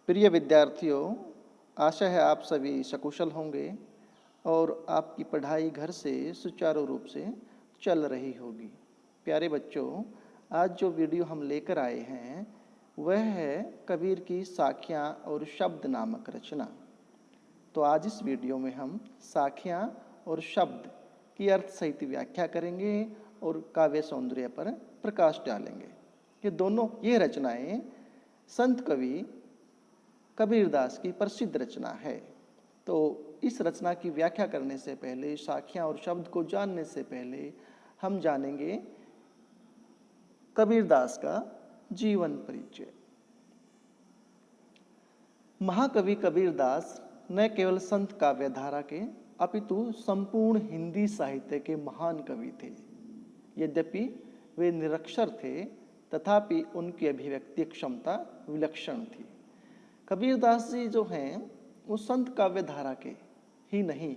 प्रिय विद्यार्थियों, आशा है आप सभी सकुशल होंगे और आपकी पढ़ाई घर से सुचारू रूप से चल रही होगी। प्यारे बच्चों, आज जो वीडियो हम लेकर आए हैं वह है कबीर की साखियाँ और शब्द नामक रचना। तो आज इस वीडियो में हम साखियाँ और शब्द की अर्थ सहित व्याख्या करेंगे और काव्य सौंदर्य पर प्रकाश डालेंगे। ये रचनाएं संत कवि कबीरदास की प्रसिद्ध रचना है। तो इस रचना की व्याख्या करने से पहले, साखियाँ और शब्द को जानने से पहले हम जानेंगे कबीरदास का जीवन परिचय। महाकवि कबीरदास न केवल संत काव्यधारा के अपितु संपूर्ण हिंदी साहित्य के महान कवि थे। यद्यपि वे निरक्षर थे तथापि उनकी अभिव्यक्ति क्षमता विलक्षण थी। कबीरदास जी जो हैं वो संत काव्यधारा के ही नहीं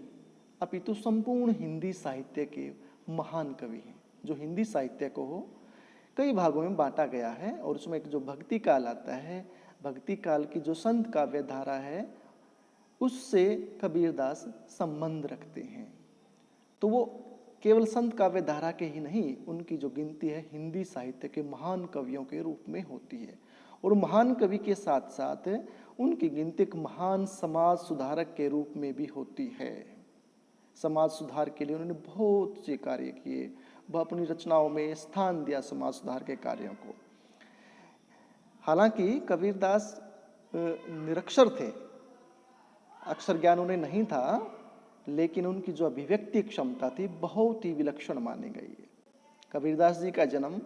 अपितु संपूर्ण हिंदी साहित्य के महान कवि हैं। जो हिंदी साहित्य को कई भागों में बांटा गया है और उसमें एक जो भक्ति काल आता है, भक्ति काल की जो संत काव्यधारा है उससे कबीरदास संबंध रखते हैं। तो वो केवल संत काव्यधारा के ही नहीं, उनकी जो गिनती है हिंदी साहित्य के महान कवियों के रूप में होती है। और महान कवि के साथ साथ उनकी गिनती एक महान समाज सुधारक के रूप में भी होती है। समाज सुधार के लिए उन्होंने बहुत से कार्य किए, वह अपनी रचनाओं में स्थान दिया समाज सुधार के कार्यों को। हालांकि कबीरदास निरक्षर थे, अक्षर ज्ञान उन्हें नहीं था, लेकिन उनकी जो अभिव्यक्ति क्षमता थी बहुत ही विलक्षण मानी गई है। कबीरदास जी का जन्म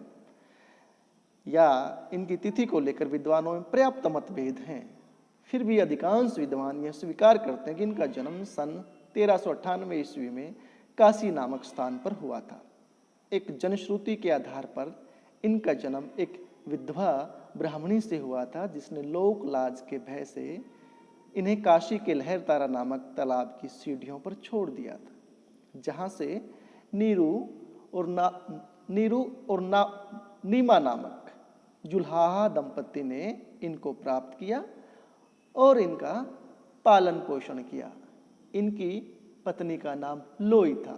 या इनकी तिथि को लेकर विद्वानों में पर्याप्त मतभेद हैं। फिर भी अधिकांश विद्वान यह स्वीकार करते हैं कि इनका जन्म सन 1398 ईस्वी में काशी नामक स्थान पर हुआ था। एक जनश्रुति के आधार पर इनका जन्म एक विधवा ब्राह्मणी से हुआ था, जिसने लोक लाज के भय से इन्हें काशी के लहरतारा नामक तालाब की सीढ़ियों पर छोड़ दिया था, जहाँ से नीरू और नीमा नामक जुल्हाहा दंपति ने इनको प्राप्त किया और इनका पालन पोषण किया। इनकी पत्नी का नाम लोई था,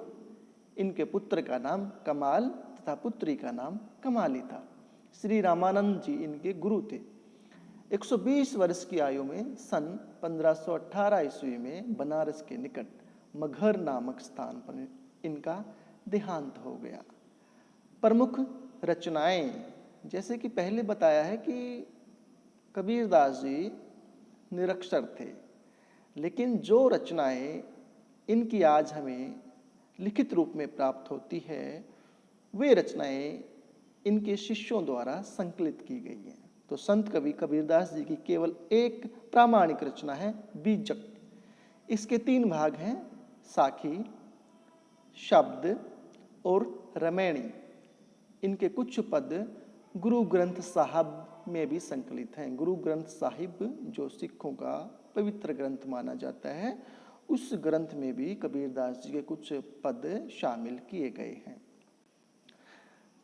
इनके पुत्र का नाम कमाल तथा पुत्री का नाम कमाली था। श्री रामानंद जी इनके गुरु थे। 120 वर्ष की आयु में सन 1518 ईस्वी में बनारस के निकट मगहर नामक स्थान पर इनका देहांत हो गया। प्रमुख रचनाएं, जैसे कि पहले बताया है कि कबीरदास जी निरक्षर थे, लेकिन जो रचनाएं इनकी आज हमें लिखित रूप में प्राप्त होती है वे रचनाएं इनके शिष्यों द्वारा संकलित की गई हैं। तो संत कवि कबीरदास जी की केवल एक प्रामाणिक रचना है बीजक। इसके 3 भाग हैं, साखी, शब्द और रमैणी। इनके कुछ पद गुरु ग्रंथ साहब में भी संकलित हैं। गुरु ग्रंथ साहिब जो सिखों का पवित्र ग्रंथ माना जाता है, उस ग्रंथ में भी कबीरदास जी के कुछ पद शामिल किए गए हैं।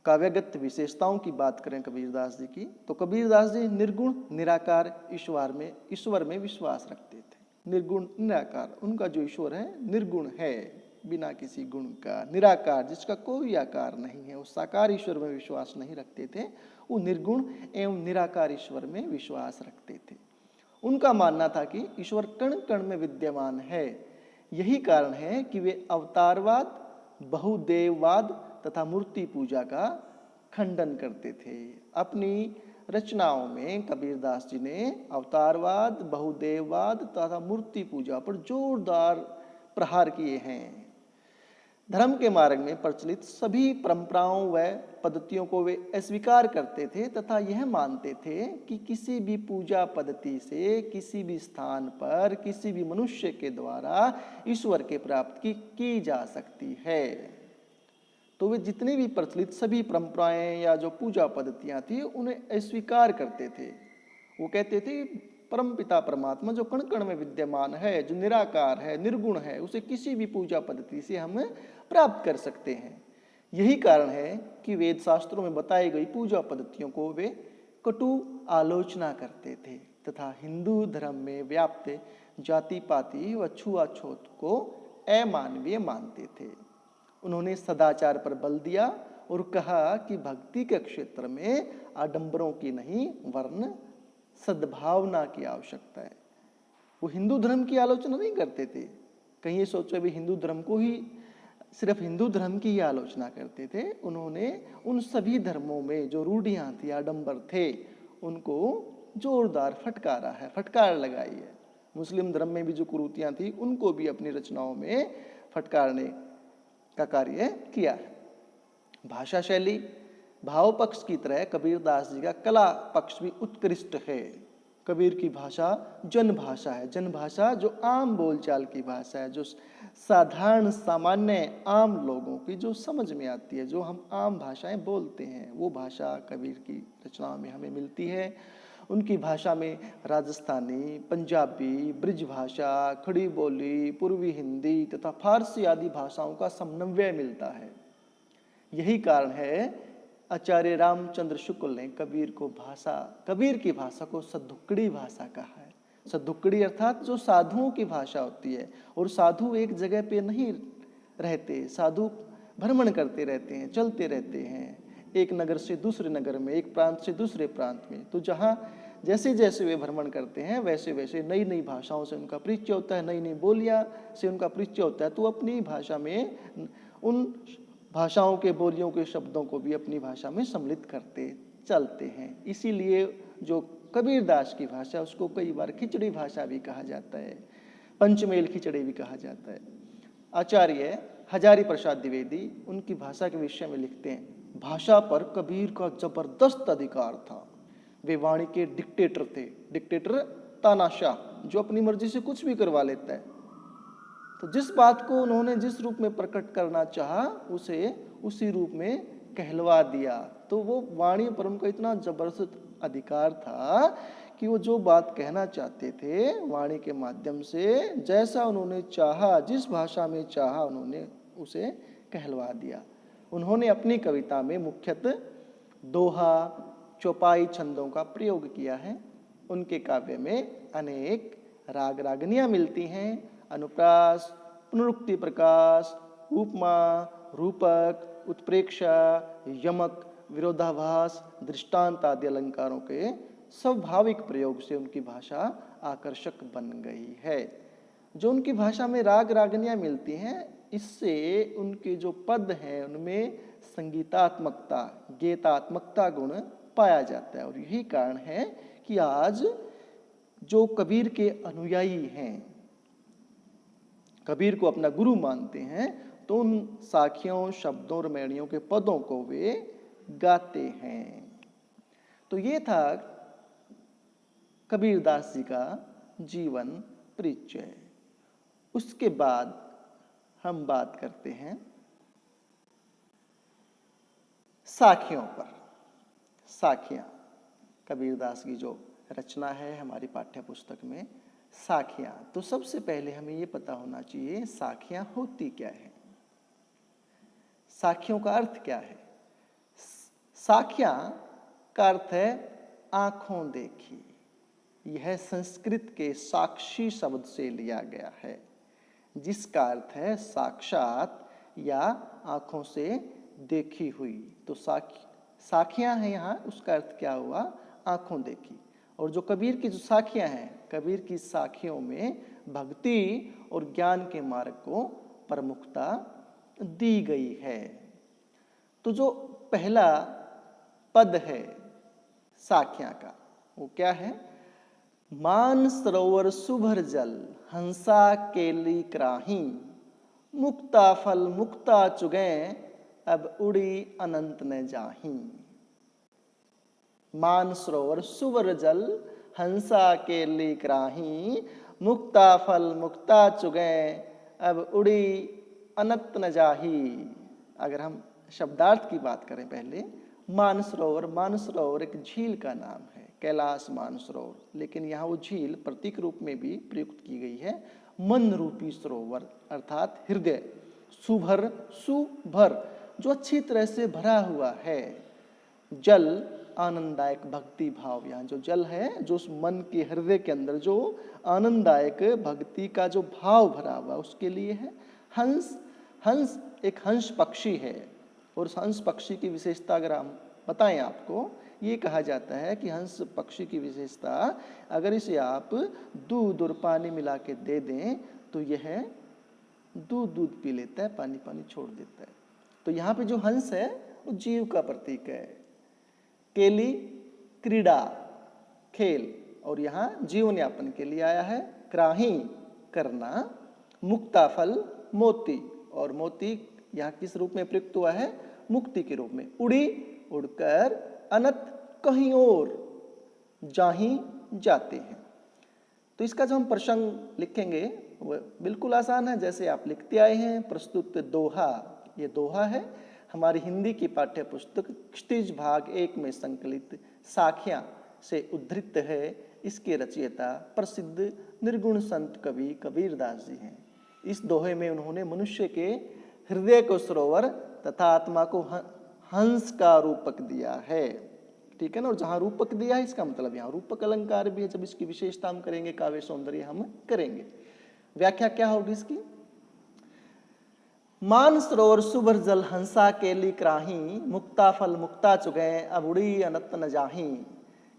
काव्यगत विशेषताओं की बात करें कबीरदास जी की, तो कबीरदास जी निर्गुण निराकार ईश्वर में विश्वास रखते थे। निर्गुण निराकार, उनका जो ईश्वर है निर्गुण है, बिना किसी गुण का, निराकार जिसका कोई आकार नहीं है, उस साकार ईश्वर में विश्वास नहीं रखते थे। वो निर्गुण एवं निराकार ईश्वर में विश्वास रखते थे। उनका मानना था कि ईश्वर कण कण में विद्यमान है। यही कारण है कि वे अवतारवाद, बहुदेववाद तथा मूर्ति पूजा का खंडन करते थे। अपनी रचनाओं में कबीरदास जी ने अवतारवाद, बहुदेववाद तथा मूर्ति पूजा पर जोरदार प्रहार किए हैं। धर्म के मार्ग में प्रचलित सभी परंपराओं व पद्धतियों को वे अस्वीकार करते थे तथा यह मानते थे कि किसी भी पूजा पद्धति से किसी भी स्थान पर किसी भी मनुष्य के द्वारा ईश्वर के प्राप्ति की जा सकती है। तो वे जितनी भी प्रचलित सभी परंपराएं या जो पूजा पद्धतियां थी उन्हें अस्वीकार करते थे। वो कहते थे परमपिता परमात्मा जो कण कण में विद्यमान है, जो निराकार है, निर्गुण है, उसे किसी भी पूजा पद्धति से हम प्राप्त कर सकते हैं। यही कारण है कि वेद शास्त्रों में बताई गई पूजा पद्धतियों को वे कटु आलोचना करते थे। तथा हिंदू धर्म में व्याप्त जाति पाति व छुआछूत को अमानवीय मानते थे। उन्होंने सदाचार पर बल दिया और कहा कि भक्ति के क्षेत्र में आडंबरों की नहीं वरन सद्भावना की आवश्यकता है। वो हिंदू धर्म की आलोचना नहीं करते थे। कहीं ये सोचो अभी हिंदू धर्म को ही, सिर्फ हिंदू धर्म की ही आलोचना करते थे। उन्होंने उन सभी धर्मों में जो रूढ़ियां थी, आडंबर थे, उनको जोरदार फटकारा है, फटकार लगाई है। मुस्लिम धर्म में भी जो कुरीतियां थी उनको भी अपनी रचनाओं में फटकारने का कार्य किया है। भाषा शैली भाव पक्ष की तरह कबीरदास जी का कला पक्ष भी उत्कृष्ट है। कबीर की भाषा जन भाषा है। जन भाषा जो आम बोलचाल की भाषा है, जो साधारण सामान्य आम लोगों की जो समझ में आती है, जो हम आम भाषाएं बोलते हैं, वो भाषा कबीर की रचनाओं में हमें मिलती है। उनकी भाषा में राजस्थानी, पंजाबी, ब्रिज भाषा, खड़ी बोली, पूर्वी हिंदी तथा फारसी आदि भाषाओं का समन्वय मिलता है। यही कारण है आचार्य रामचंद्र शुक्ल ने कबीर की भाषा को सदुक्कड़ी भाषा कहा है। सदुक्कड़ी अर्थात जो साधुओं की भाषा होती है, और साधु एक जगह पे नहीं रहते, साधु भ्रमण करते रहते हैं, चलते रहते हैं, एक नगर से दूसरे नगर में, एक प्रांत से दूसरे प्रांत में। तो जहाँ जैसे जैसे वे भ्रमण करते हैं वैसे वैसे नई नई भाषाओं से उनका परिचय होता है, नई नई बोलियां से उनका परिचय होता है। तो अपनी भाषा में उन भाषाओं के, बोलियों के शब्दों को भी अपनी भाषा में सम्मिलित करते चलते हैं। इसीलिए जो कबीरदास की भाषा, उसको कई बार खिचड़ी भाषा भी कहा जाता है, पंचमेल खिचड़ी भी कहा जाता है। आचार्य हजारी प्रसाद द्विवेदी उनकी भाषा के विषय में लिखते हैं, भाषा पर कबीर का जबरदस्त अधिकार था। वे वाणी के डिक्टेटर थे। डिक्टेटर तानाशाह, जो अपनी मर्जी से कुछ भी करवा लेता है। तो जिस बात को उन्होंने जिस रूप में प्रकट करना चाहा, उसे उसी रूप में कहलवा दिया। तो वो वाणी पर उनका इतना जबरदस्त अधिकार था कि वो जो बात कहना चाहते थे वाणी के माध्यम से, जैसा उन्होंने चाहा, जिस भाषा में चाहा, उन्होंने उसे कहलवा दिया। उन्होंने अपनी कविता में मुख्यतः दोहा, चौपाई छंदों का प्रयोग किया है। उनके काव्य में अनेक राग रागनियां मिलती हैं। अनुप्रास, पुनरुक्ति प्रकाश, उपमा, रूपक, उत्प्रेक्षा, यमक, विरोधाभास, दृष्टांत आदि अलंकारों के स्वाभाविक प्रयोग से उनकी भाषा आकर्षक बन गई है। जो उनकी भाषा में राग रागनियां मिलती हैं, इससे उनके जो पद हैं उनमें संगीतात्मकता, गीतात्मकता गुण पाया जाता है। और यही कारण है कि आज जो कबीर के अनुयायी हैं, कबीर को अपना गुरु मानते हैं, तो उन साखियों, शब्दों और मैणियों के पदों को वे गाते हैं। तो ये था कबीरदास जी का जीवन परिचय। उसके बाद हम बात करते हैं साखियों पर। साखियां कबीरदास की जो रचना है हमारी पाठ्य पुस्तक में, साखियां। तो सबसे पहले हमें ये पता होना चाहिए साखियां होती क्या है, साखियों का अर्थ क्या है। साखियां का अर्थ है आंखों देखी। यह संस्कृत के साक्षी शब्द से लिया गया है, जिसका अर्थ है साक्षात या आंखों से देखी हुई। तो साखियां हैं यहाँ, उसका अर्थ क्या हुआ, आंखों देखी। और जो कबीर की जो साखियां हैं, कबीर की साखियों में भक्ति और ज्ञान के मार्ग को प्रमुखता दी गई है। तो जो पहला पद है साखियां का, वो क्या है, मान सरोवर सुभर जल हंसा केली कराही, मुक्ता फल मुक्ता चुगे अब उड़ी अनंत न जाही। मान सरोवर सुवर जल हंसा केली कराही, मुक्ता फल मुक्ता चुगे अब उड़ी अनंत न जाही। अगर हम शब्दार्थ की बात करें पहले, मानसरोवर एक झील का नाम है, कैलाश मानसरोवर। लेकिन यहाँ वो झील प्रतीक रूप में भी प्रयुक्त की गई है, मन रूपी सरोवर अर्थात हृदय। सुभर, सुभर जो अच्छी तरह से भरा हुआ है, जल आनंददायक भक्ति भाव, यहाँ जो जल है, जो उस मन के हृदय के अंदर जो आनंददायक भक्ति का जो भाव भरा हुआ उसके लिए है। हंस, हंस एक हंस पक्षी है, और उस हंस पक्षी की विशेषता अगर हम बताएं आपको, ये कहा जाता है कि हंस पक्षी की विशेषता, अगर इसे आप दूध और पानी मिला के दे दें तो यह दूध दूध पी लेता है, पानी पानी छोड़ देता है। तो यहाँ पे जो हंस है वो जीव का प्रतीक है। केली क्रीड़ा खेल, और यहाँ जीवन यापन के लिए आया है। क्राही करना, मुक्ताफल मोती, और मोती यहाँ किस रूप में प्रयुक्त हुआ है? मुक्ति के रूप में। उड़ी उड़कर, अनत कहीं और, जाहीं जाते हैं। तो इसका जो हम प्रसंग लिखेंगे वो बिल्कुल आसान है, जैसे आप लिखते आए हैं। प्रस्तुत दोहा, ये दोहा है हमारी हिंदी की पाठ्य पुस्तक क्षितिज भाग 1 में संकलित साखियां से उद्धृत है। इसके रचयिता प्रसिद्ध निर्गुण संत कवि कबीरदास जी हैं। इस दोहे में उन्होंने मनुष्य के हृदय को सरोवर तथा आत्मा को हंस का रूपक दिया है, ठीक है ना। और जहां रूपक दिया है, इसका मतलब यहाँ रूपक अलंकार भी है। जब इसकी विशेषता हम करेंगे, काव्य सौंदर्य हम करेंगे। व्याख्या क्या होगी इसकी? मान सरोवर सुभर जल हंसा केली क्राही, मुक्ता फल मुक्ता चुगै अब उड़ी अनत न जाही।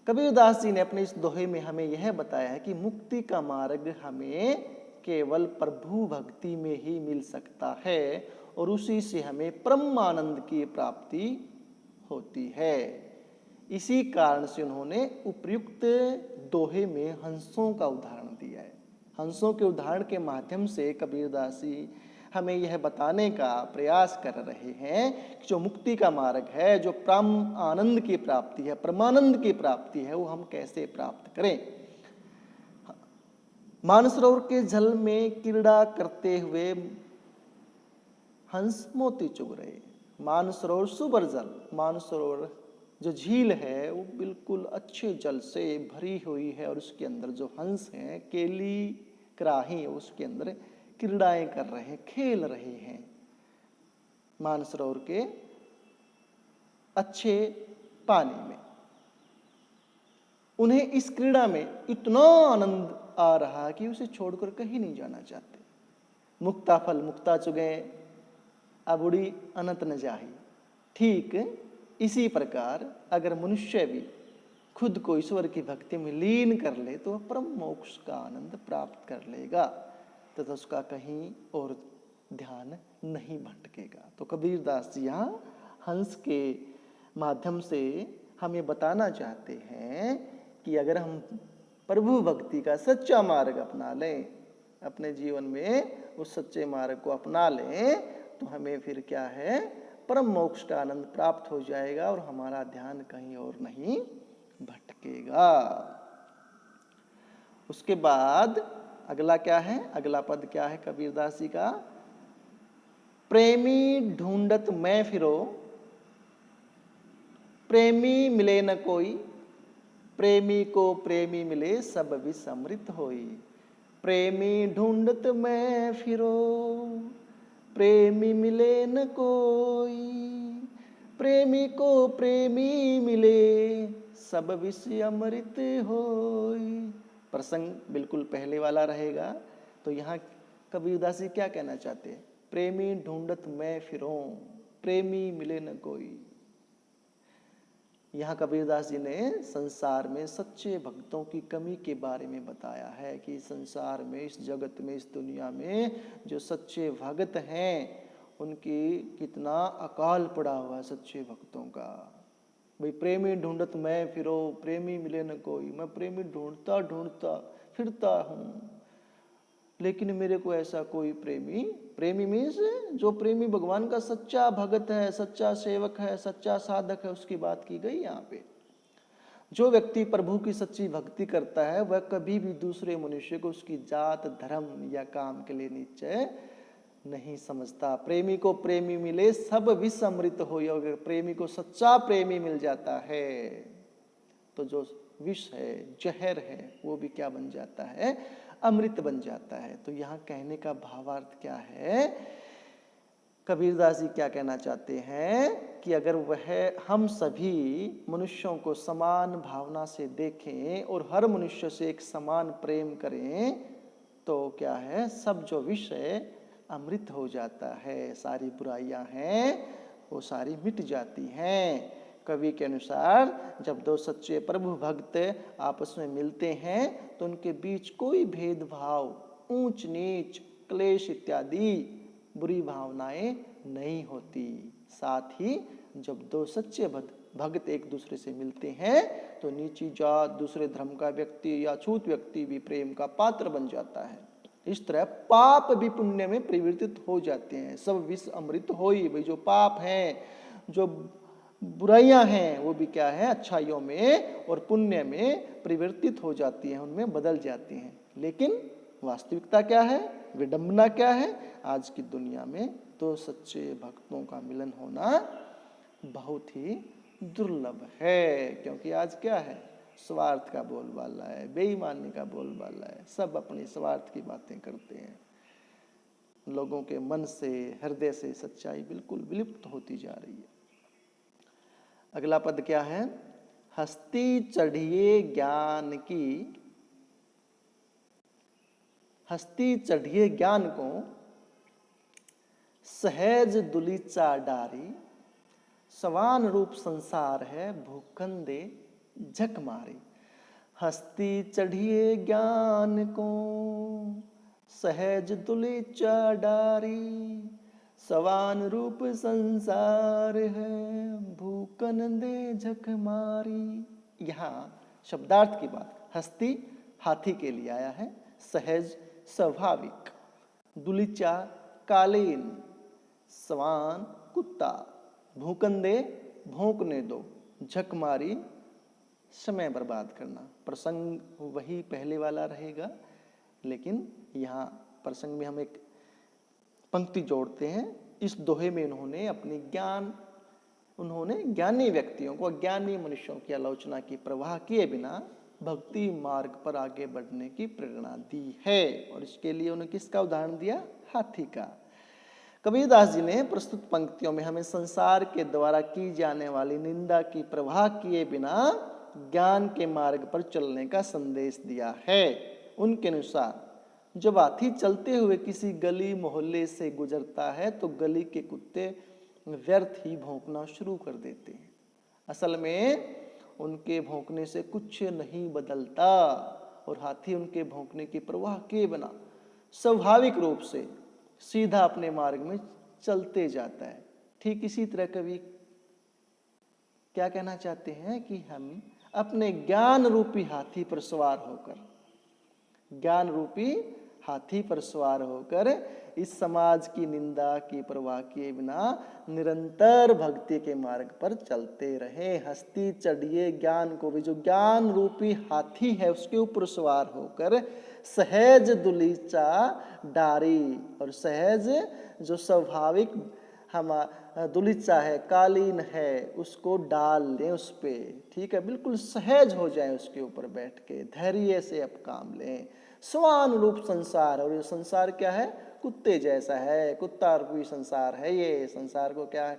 कबीरदास जी ने अपने इस दोहे में हमें यह बताया है कि मुक्ति का मार्ग हमें केवल प्रभु भक्ति में ही मिल सकता है, और उसी से हमें परम आनंद की प्राप्ति होती है। इसी कारण से उन्होंने उपयुक्त दोहे में हंसों का उदाहरण दिया है। हंसों के उदाहरण के माध्यम से कबीरदास जी हमें यह बताने का प्रयास कर रहे हैं कि जो मुक्ति का मार्ग है, जो परम आनंद की प्राप्ति है, परमानंद की प्राप्ति है, वो हम कैसे प्राप्त करें। मानसरोवर के जल में क्रीड़ा करते हुए हंस मोती चुग रहे। मानसरोवर सुबर जल, मानसरोवर जो झील है वो बिल्कुल अच्छे जल से भरी हुई है, और उसके अंदर जो हंस हैं, केली क्राही, उसके अंदर क्रीड़ाएं कर रहे हैं, खेल रहे हैं। मानसरोवर के अच्छे पानी में उन्हें इस क्रीड़ा में इतना आनंद आ रहा कि उसे छोड़कर कहीं नहीं जाना चाहते। मुक्ता फल मुक्ता चुगे अब उड़ी अनंत न जाही। ठीक इसी प्रकार अगर मनुष्य भी खुद को ईश्वर की भक्ति में लीन कर ले तो वह परम मोक्ष का आनंद प्राप्त कर लेगा, तथा उसका कहीं और ध्यान नहीं भटकेगा। तो कबीरदास जी यहाँ हंस के माध्यम से हमें बताना चाहते हैं कि अगर हम प्रभु भक्ति का सच्चा मार्ग अपना लें, अपने जीवन में उस सच्चे मार्ग को अपना लें, तो हमें फिर क्या है, परम मोक्ष का आनंद प्राप्त हो जाएगा, और हमारा ध्यान कहीं और नहीं भटकेगा। उसके बाद अगला क्या है, अगला पद क्या है कबीरदास जी का? प्रेमी ढूंढत मैं फिरो, प्रेमी मिले न कोई, प्रेमी को प्रेमी मिले सब विस्मृत होई। प्रेमी ढूंढत मैं फिरो, प्रेमी मिले न कोई, प्रेमी को प्रेमी मिले सब विषय अमृत होई। प्रसंग बिल्कुल पहले वाला रहेगा। तो यहाँ कबीरदास जी क्या कहना चाहते हैं? प्रेमी ढूंढत मैं फिरूं, प्रेमी मिले न कोई। यहाँ कबीरदास जी ने संसार में सच्चे भक्तों की कमी के बारे में बताया है कि संसार में, इस जगत में, इस दुनिया में जो सच्चे भक्त हैं उनकी कितना अकाल पड़ा हुआ है सच्चे भक्तों का। भाई प्रेमी ढूंढत मैं फिरो, प्रेमी मिले न कोई। मैं प्रेमी ढूंढता ढूंढता फिरता हूँ, लेकिन मेरे को ऐसा कोई प्रेमी, प्रेमी मीन्स जो प्रेमी भगवान का सच्चा भगत है, सच्चा सेवक है, सच्चा साधक है, उसकी बात की गई यहाँ पे। जो व्यक्ति प्रभु की सच्ची भक्ति करता है वह कभी भी दूसरे मनुष्य को उसकी जात, धर्म या काम के लिए नीचे नहीं समझता। प्रेमी को प्रेमी मिले सब विस्मृत हो। अगर प्रेमी को सच्चा प्रेमी मिल जाता है तो जो विष है, जहर है, वो भी क्या बन जाता है? अमृत बन जाता है। तो यहाँ कहने का भावार्थ क्या है कबीरदास जी क्या कहना चाहते हैं कि अगर वह हम सभी मनुष्यों को समान भावना से देखें और हर मनुष्य से एक समान प्रेम करें तो क्या है, सब जो विषय अमृत हो जाता है, सारी बुराइयां हैं वो सारी मिट जाती हैं। कवि के अनुसार जब दो सच्चे प्रभु भक्त आपस में मिलते हैं तो उनके बीच कोई भेदभाव, ऊंच नीच, क्लेश इत्यादि बुरी भावनाएं नहीं होती। साथ ही जब दो सच्चे भक्त एक दूसरे से मिलते हैं तो नीची जात, दूसरे धर्म का व्यक्ति या छूत व्यक्ति भी प्रेम का पात्र बन जाता है। इस तरह पाप भी पुण्य में परिवर्तित हो जाते हैं। सब विष अमृत हो ही, भाई जो पाप हैं, जो बुराइयां हैं वो भी क्या है, अच्छाइयों में और पुण्य में परिवर्तित हो जाती हैं, उनमें बदल जाती हैं। लेकिन वास्तविकता क्या है, विडंबना क्या है, आज की दुनिया में तो सच्चे भक्तों का मिलन होना बहुत ही दुर्लभ है। क्योंकि आज क्या है, स्वार्थ का बोलबाला है, बेईमानी का बोलबाला है, सब अपनी स्वार्थ की बातें करते हैं। लोगों के मन से, हृदय से सच्चाई बिल्कुल विलुप्त होती जा रही है। अगला पद क्या है, हस्ती चढ़िए ज्ञान की, हस्ती चढ़िए ज्ञान को सहज दुलीचा डारी, सवान रूप संसार है भूखंदे झक मारी। हस्ती चढ़िए ज्ञान को सहज दुलीचा डारी, सवान रूप संसार है भूखंदे झक मारी। यहाँ शब्दार्थ की बात, हस्ती हाथी के लिए आया है, सहज स्वाभाविक, दुलीचा कालीन, सवान कुत्ता, भूकंदे भोंकने दो, झक मारी समय बर्बाद करना। प्रसंग वही पहले वाला रहेगा, लेकिन यहाँ प्रसंग में हम एक पंक्ति जोड़ते हैं। इस दोहे में उन्होंने अपनी उन्होंने ज्ञानी व्यक्तियों को अज्ञानी मनुष्यों की आलोचना की प्रवाह किए बिना भक्ति मार्ग पर आगे बढ़ने की प्रेरणा दी है। और इसके लिए उन्होंने किसका उदाहरण दिया, हाथी का। कबीरदास जी ने प्रस्तुत पंक्तियों में हमें संसार के द्वारा की जाने वाली निंदा की प्रवाह किए बिना ज्ञान के मार्ग पर चलने का संदेश दिया है। उनके अनुसार जब हाथी चलते हुए किसी गली मोहल्ले से गुजरता है तो गली के कुत्ते व्यर्थ ही भौंकना शुरू कर देते हैं। असल में उनके भौंकने से कुछ नहीं बदलता और हाथी उनके भौंकने की परवाह किए बिना स्वाभाविक रूप से सीधा अपने मार्ग में चलते जाता है। ठीक इसी तरह कवि क्या कहना चाहते हैं कि हम अपने ज्ञान रूपी हाथी पर सवार होकर, ज्ञान रूपी हाथी पर सवार होकर इस समाज की निंदा की परवाह किए बिना निरंतर भक्ति के मार्ग पर चलते रहे। हस्ती चढ़िए ज्ञान को भी, जो ज्ञान रूपी हाथी है उसके ऊपर सवार होकर सहज दुलीचा डारी, और सहज जो स्वाभाविक हम दुलीचा है, कालीन है, उसको डाल लें उस पे, ठीक है, बिल्कुल सहज हो जाए उसके ऊपर बैठ के, धैर्य से अब काम लें। समान रूप संसार, और ये संसार क्या है, कुत्ते जैसा है, कुत्ता रूपी संसार है। ये संसार को क्या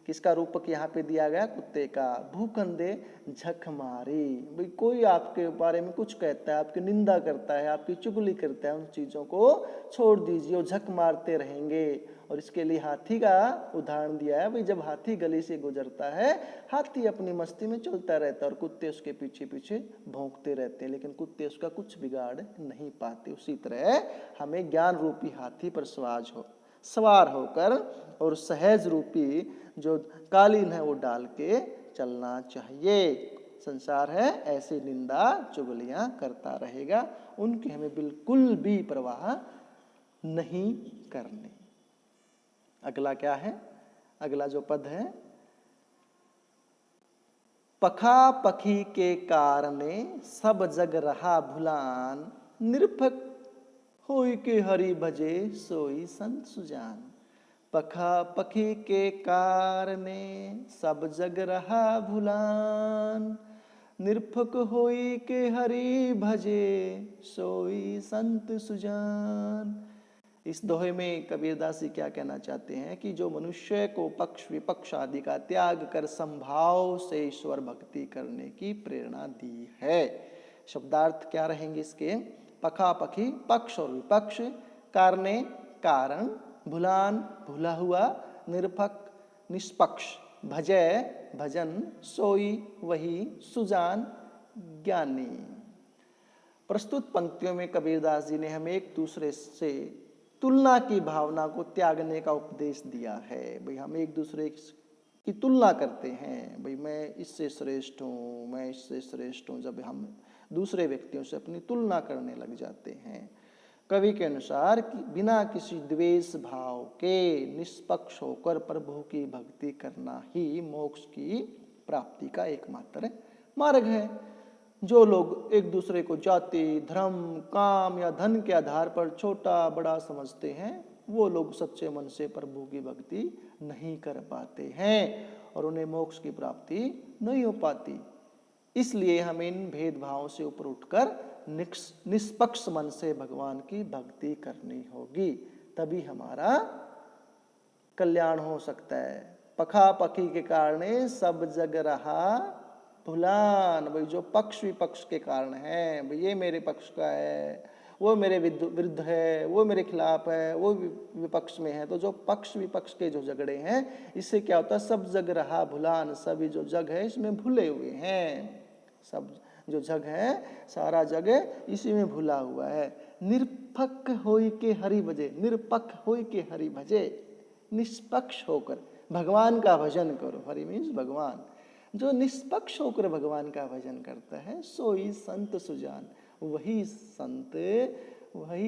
किसका रूपक यहाँ पे दिया गया, कुत्ते का। भूखंदे झक मारी, भाई कोई आपके बारे में कुछ कहता है, आपकी निंदा करता है, आपकी चुगली करता है, उन चीजों को छोड़ दीजिए, वो झक मारते रहेंगे। और इसके लिए हाथी का उदाहरण दिया है। भाई जब हाथी गली से गुजरता है, हाथी अपनी मस्ती में चलता रहता है और कुत्ते उसके पीछे पीछे भौंकते रहते हैं, लेकिन कुत्ते उसका कुछ बिगाड़ नहीं पाते। उसी तरह हमें ज्ञान रूपी हाथी पर सवार होकर और सहज रूपी जो कालीन है वो डाल के चलना चाहिए। संसार है ऐसे निंदा चुगलियां करता रहेगा, उनकी हमें बिल्कुल भी परवाह नहीं करनी। अगला क्या है, अगला जो पद है, पखा पखी के कारणे सब जग रहा भुलान, निरपक होई के हरि भजे सोई संत सुजान। पखा पखी के कारणे सब जग रहा भुलान, निरपक होई के हरि भजे सोई संत सुजान। इस दोहे में कबीरदास जी क्या कहना चाहते हैं कि जो मनुष्य को पक्ष विपक्ष आदि का त्याग कर संभाव से ईश्वर भक्ति करने की प्रेरणा दी है। शब्दार्थ क्या रहेंगे इसके? पखापखी पक्ष और विपक्ष, कारणे कारण, भुलान भूला हुआ, निरपक निष्पक्ष, भजय भजन, सोई वही, सुजान ज्ञानी। प्रस्तुत पंक्तियों में कबीरदास जी ने हमें एक दूसरे से तुलना की भावना को त्यागने का उपदेश दिया है। भाई हम एक दूसरे की तुलना करते हैं, भाई मैं इससे श्रेष्ठ हूँ, मैं इससे श्रेष्ठ हूँ। जब हम दूसरे व्यक्तियों से अपनी तुलना करने लग जाते हैं, कवि के अनुसार कि बिना किसी द्वेष भाव के निष्पक्ष होकर प्रभु की भक्ति करना ही मोक्ष की प्राप्ति का एकमात्र मार्ग है। जो लोग एक दूसरे को जाति, धर्म, काम या धन के आधार पर छोटा बड़ा समझते हैं, वो लोग सच्चे मन से प्रभु की भक्ति नहीं कर पाते हैं और उन्हें मोक्ष की प्राप्ति नहीं हो पाती। इसलिए हमें इन भेदभावों से ऊपर उठकर निष्पक्ष मन से भगवान की भक्ति करनी होगी, तभी हमारा कल्याण हो सकता है। पखापखी के कारण सब जग रहा भुलान। भाई जो पक्ष विपक्ष के कारण है, भाई ये मेरे पक्ष का है, वो मेरे विरुद्ध है, वो मेरे खिलाफ है, वो विपक्ष में है। तो जो पक्ष विपक्ष के जो झगड़े हैं, इससे क्या होता है? सब जग रहा भुलान। सभी जो जग है इसमें भूले हुए हैं। सब जो जग है, सारा जग इसी में भूला हुआ है। निरपक होई के हरि भजे, निरपक होई के हरि भजे, निष्पक्ष होकर भगवान का भजन करो। हरि मीन्स भगवान। जो निष्पक्ष होकर भगवान का भजन करता है, सोई संत सुजान। वही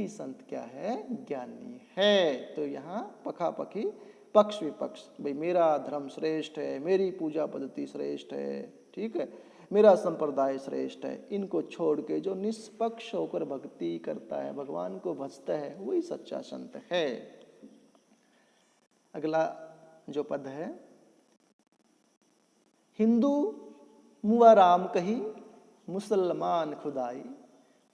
संत क्या है? ज्ञानी है। तो यहाँ पखापखी पक्ष विपक्ष, भाई मेरा धर्म श्रेष्ठ है, मेरी पूजा पद्धति श्रेष्ठ है, ठीक है, मेरा संप्रदाय श्रेष्ठ है, इनको छोड़ के जो निष्पक्ष होकर भक्ति करता है, भगवान को भजता है, वही सच्चा संत है। अगला जो पद है, हिंदू मुआ राम कही, मुसलमान खुदाई,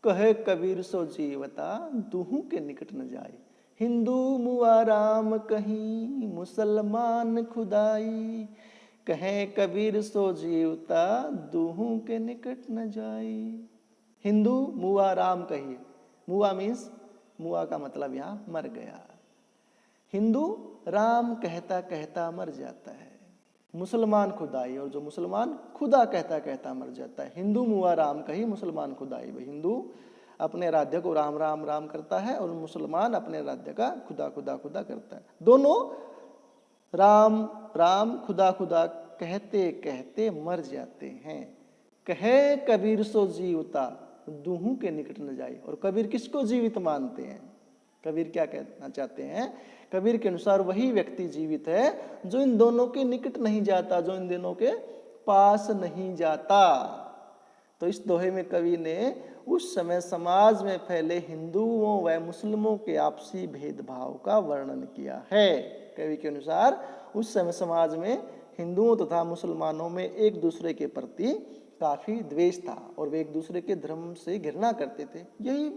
कहे कबीर सो जीवता, दूहू के निकट न जाई। हिंदू मुआ राम कही, मुसलमान खुदाई, कहे कबीर सो जीवता, दूहू के निकट न जाई। हिंदू मुआ राम कही, मुआ मीन्स मुआ का मतलब यहाँ मर गया। हिंदू राम कहता कहता मर जाता है, मुसलमान खुदाई, और जो मुसलमान खुदा कहता कहता मर जाता है। हिंदू मुआ राम कही, मुसलमान खुदाई। भाई हिंदू अपने आराध्य को राम राम राम करता है और मुसलमान अपने आराध्य का खुदा खुदा खुदा करता है। दोनों राम राम खुदा खुदा कहते कहते मर जाते हैं। कहे कबीर सो जीवता, दूहू के निकट न जाए। और कबीर किसको जीवित मानते हैं? कबीर क्या कहना चाहते हैं? कबीर के अनुसार वही व्यक्ति जीवित है जो इन दोनों के निकट नहीं जाता, जो इन दोनों के पास नहीं जाता। तो इस दोहे में कवि ने उस समय समाज में फैले हिंदुओं व मुस्लिमों के आपसी भेदभाव का वर्णन किया है। कवि के अनुसार उस समय समाज में हिंदुओं तथा मुसलमानों में एक दूसरे के प्रति काफी द्वेष था और वे एक दूसरे के धर्म से घृणा करते थे। यही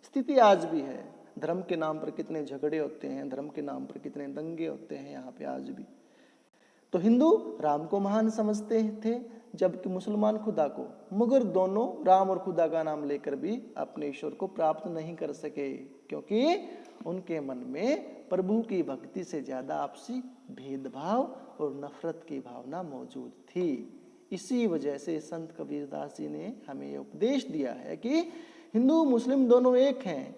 स्थिति आज भी है। धर्म के नाम पर कितने झगड़े होते हैं, धर्म के नाम पर कितने दंगे होते हैं यहाँ पे आज भी। तो हिंदू राम को महान समझते थे, जबकि मुसलमान खुदा को। मगर दोनों राम और खुदा का नाम लेकर भी अपने ईश्वर को प्राप्त नहीं कर सके, क्योंकि उनके मन में प्रभु की भक्ति से ज्यादा आपसी भेदभाव और नफरत की भावना मौजूद थी। इसी वजह से संत कबीरदास जी ने हमें ये उपदेश दिया है कि हिंदू मुस्लिम दोनों एक हैं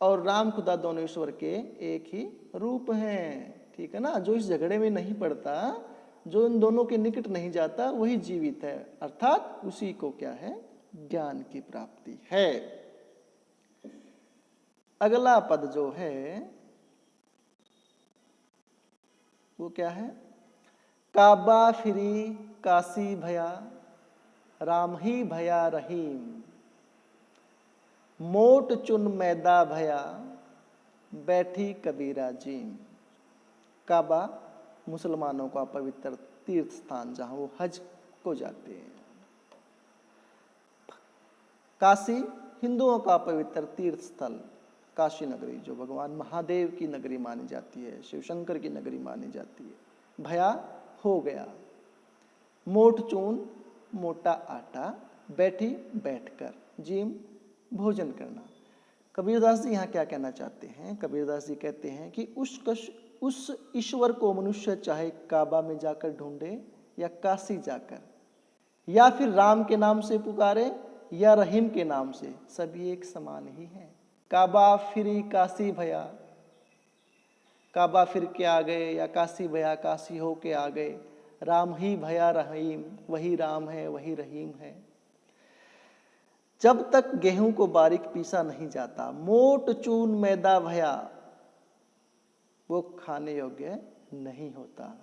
और राम खुदा दोनों ईश्वर के एक ही रूप हैं। ठीक है ना? जो इस झगड़े में नहीं पड़ता, जो इन दोनों के निकट नहीं जाता, वही जीवित है, अर्थात उसी को क्या है? ज्ञान की प्राप्ति है। अगला पद जो है वो क्या है? काबा फिरी काशी भया, राम ही भया रहीम, मोट चुन मैदा भया, बैठी कबीरा जीम। काबा मुसलमानों का पवित्र तीर्थ स्थान, जहां वो हज को जाते हैं। काशी हिंदुओं का पवित्र तीर्थ स्थल। काशी नगरी, जो भगवान महादेव की नगरी मानी जाती है, शिव शंकर की नगरी मानी जाती है। भया हो गया, मोट चून मोटा आटा, बैठी बैठकर, जीम भोजन करना। कबीरदास जी यहाँ क्या कहना चाहते हैं? कबीरदास जी कहते हैं कि उस ईश्वर को मनुष्य चाहे काबा में जाकर ढूंढे या काशी जाकर, या फिर राम के नाम से पुकारे या रहीम के नाम से, सभी एक समान ही है। काबा फिरी काशी भया, काबा फिर के आ गए, या काशी भया काशी हो के आ गए। राम ही भया रहीम, वही राम है वही रहीम है। जब तक गेहूं को बारीक पीसा नहीं जाता, मोट चून मैदा भया, वो खाने योग्य नहीं होता।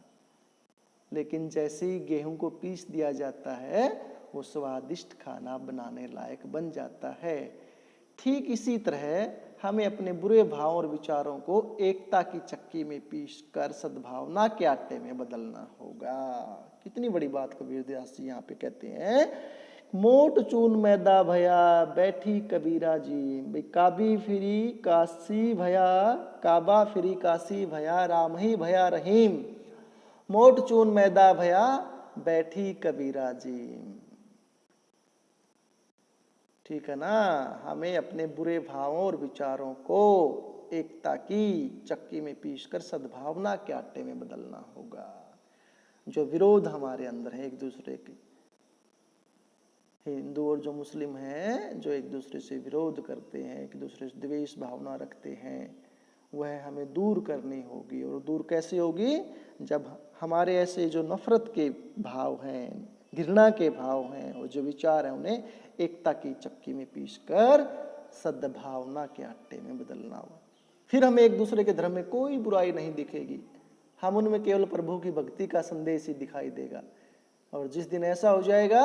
लेकिन जैसे ही गेहूं को पीस दिया जाता है, वो स्वादिष्ट खाना बनाने लायक बन जाता है। ठीक इसी तरह हमें अपने बुरे भाव और विचारों को एकता की चक्की में पीसकर सद्भावना के आटे में बदलना होगा। कितनी बड़ी बात कबीरदास जी यहाँ पे कहते हैं। मोट चून मैदा भया, बैठी कबीरा जी, भाई काबी फिरी काशी भया, काबा फिरी काशी भया, राम ही भया रहीम। मोट चून मैदा भया, बैठी कबीरा जी। ठीक है ना? हमें अपने बुरे भावों और विचारों को एकता की चक्की में पीसकर सद्भावना के आटे में बदलना होगा। जो विरोध हमारे अंदर है एक दूसरे के, हिंदू और जो मुस्लिम हैं, जो एक दूसरे से विरोध करते हैं, एक दूसरे से द्वेष भावना रखते हैं, वह हमें दूर करनी होगी। और दूर कैसे होगी? जब हमारे ऐसे जो नफरत के भाव हैं, घृणा के भाव हैं और जो विचार हैं, उन्हें एकता की चक्की में पीसकर सद्भावना के आटे में बदलना होगा। फिर हमें एक दूसरे के धर्म में कोई बुराई नहीं दिखेगी, हम उनमें केवल प्रभु की भक्ति का संदेश ही दिखाई देगा। और जिस दिन ऐसा हो जाएगा,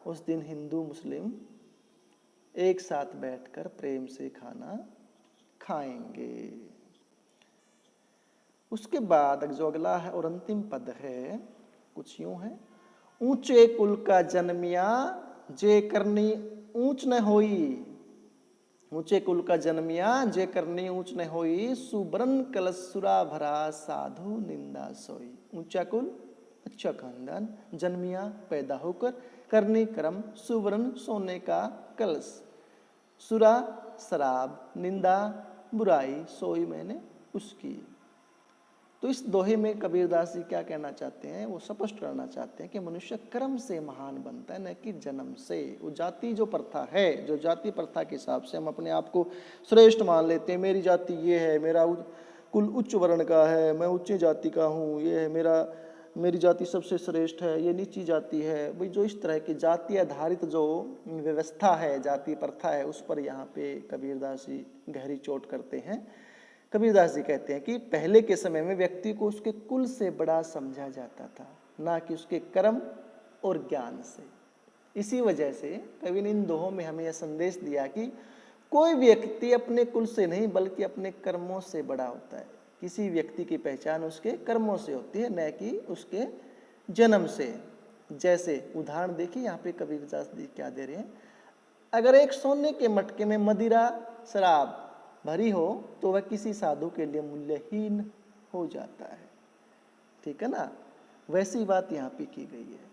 उस दिन हिंदू मुस्लिम एक साथ बैठकर प्रेम से खाना खाएंगे। उसके बाद जो अगला है और अंतिम पद है, कुछ यूं है। ऊंचे कुल का जन्मिया, जे करनी ऊंच न होई। ऊंचे कुल का जन्मिया, जे करनी ऊंच न होई, सुब्रन कलसुरा भरा, साधु निंदा सोई। ऊंचा कुल, अच्छा खानदान, जन्मिया पैदा होकर, करनी कर्म, सुवर्ण सोने का कलश, सुरा शराब, निंदा बुराई, सोई मैंने उसकी। तो इस दोहे में कबीरदास जी क्या कहना चाहते हैं? वो स्पष्ट करना चाहते हैं कि मनुष्य कर्म से महान बनता है, न कि जन्म से। वो जाति जो प्रथा है, जो जाति प्रथा के हिसाब से हम अपने आप को श्रेष्ठ मान लेते हैं, मेरी जाति ये है, मेरा कुल उच्च वर्ण का है, मैं उच्च जाति का हूँ, ये है मेरी जाति सबसे श्रेष्ठ है, ये नीची जाति है। भाई जो इस तरह की जाति आधारित जो व्यवस्था है, जाति प्रथा है, उस पर यहाँ पे कबीरदास जी गहरी चोट करते हैं। कबीरदास जी कहते हैं कि पहले के समय में व्यक्ति को उसके कुल से बड़ा समझा जाता था, ना कि उसके कर्म और ज्ञान से। इसी वजह से कवि ने इन दोहों में हमें यह संदेश दिया कि कोई व्यक्ति अपने कुल से नहीं बल्कि अपने कर्मों से बड़ा होता है। किसी व्यक्ति की पहचान उसके कर्मों से होती है, न कि उसके जन्म से। जैसे उदाहरण देखिए, यहाँ पे कबीरदास जी क्या दे रहे हैं। अगर एक सोने के मटके में मदिरा शराब भरी हो तो वह किसी साधु के लिए मूल्यहीन हो जाता है। ठीक है ना? वैसी बात यहाँ पे की गई है।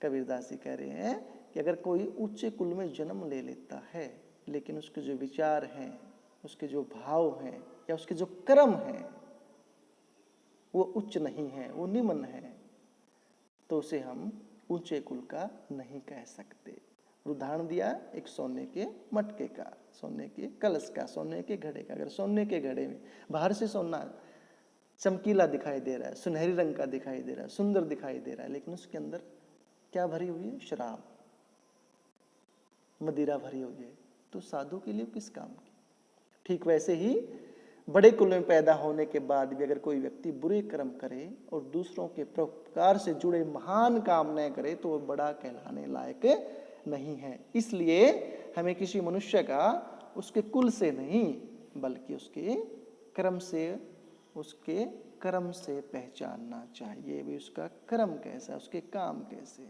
कबीरदास जी कह रहे हैं कि अगर कोई उच्च कुल में जन्म ले लेता है, लेकिन उसके जो विचार हैं, उसके जो भाव हैं या उसके जो कर्म हैं वो उच्च नहीं है, वो निम्न है, तो उसे हम ऊंचे कुल का नहीं कह सकते। उदाहरण दिया एक सोने के मटके का, सोने के कलश का, सोने के घड़े का। अगर सोने के घड़े में बाहर से सोना चमकीला दिखाई दे रहा है, सुनहरी रंग का दिखाई दे रहा है, सुंदर दिखाई दे रहा है, लेकिन उसके अंदर क्या भरी हुई है? शराब, मदिरा भरी हुई है, तो साधु के लिए किस काम की? ठीक वैसे ही बड़े कुल में पैदा होने के बाद भी अगर कोई व्यक्ति बुरे कर्म करे और दूसरों के परोपकार से जुड़े महान काम न करे तो वह बड़ा कहलाने लायक नहीं है। इसलिए हमें किसी मनुष्य का उसके कुल से नहीं बल्कि उसके कर्म से पहचानना चाहिए। भी उसका कर्म कैसा, उसके काम कैसे।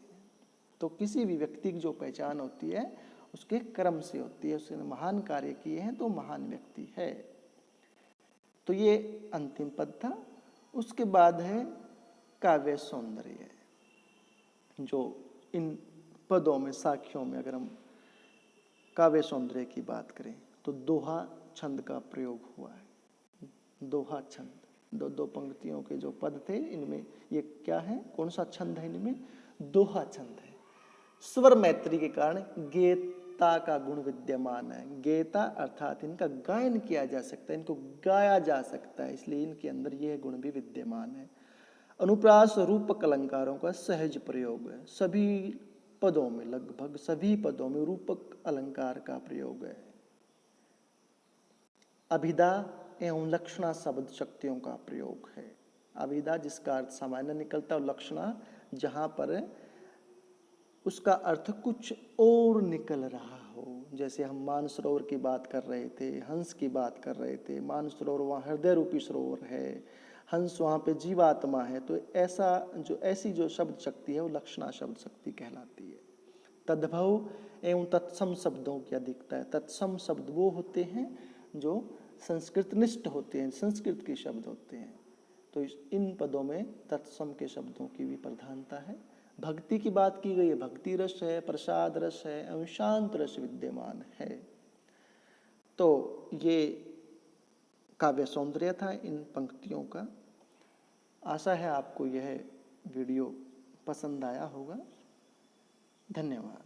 तो किसी भी व्यक्ति की जो पहचान होती है उसके कर्म से होती है। उसने महान कार्य किए हैं तो महान व्यक्ति है। तो ये अंतिम पद था। उसके बाद है काव्य सौंदर्य, जो इन पदों में, साखियों में अगर हम काव्य सौंदर्य की बात करें तो दोहा छंद का प्रयोग हुआ है। दोहा छंद, दो दो पंक्तियों के जो पद थे, इनमें ये क्या है, कौन सा छंद है, इनमें दोहा छंद है। स्वर मैत्री के कारण गेयता का गुण विद्यमान है। गेयता अर्थात इनका गायन किया जा सकता है, इनको गाया जा सकता है, इसलिए इनके अंदर यह गुण भी विद्यमान है। अनुप्रास रूपक अलंकारों का सहज प्रयोग है। सभी पदों में, लगभग सभी पदों में रूपक अलंकार का प्रयोग है। अभिधा एवं लक्षणा शब्द शक्तियों का प्रयोग है। अभिधा जिसका अर्थ सामान्य निकलता है, और लक्षणा जहां पर उसका अर्थ कुछ और निकल रहा हो। जैसे हम मानसरोवर की बात कर रहे थे, हंस की बात कर रहे थे। मानसरोवर वहाँ हृदय रूपी सरोवर है, हंस वहाँ पे जीवात्मा है। तो ऐसी जो शब्द शक्ति है वो लक्षणा शब्द शक्ति कहलाती है। तद्भव एवं तत्सम शब्दों की अधिकता है। तत्सम शब्द वो होते हैं जो संस्कृतनिष्ठ होते हैं, संस्कृत के शब्द होते हैं। तो इन पदों में तत्सम के शब्दों की भी प्रधानता है। भक्ति की बात की गई है, भक्ति रस है, प्रसाद रस है एवं शांत रस विद्यमान है। तो ये काव्य सौंदर्य था इन पंक्तियों का। आशा है आपको यह वीडियो पसंद आया होगा। धन्यवाद।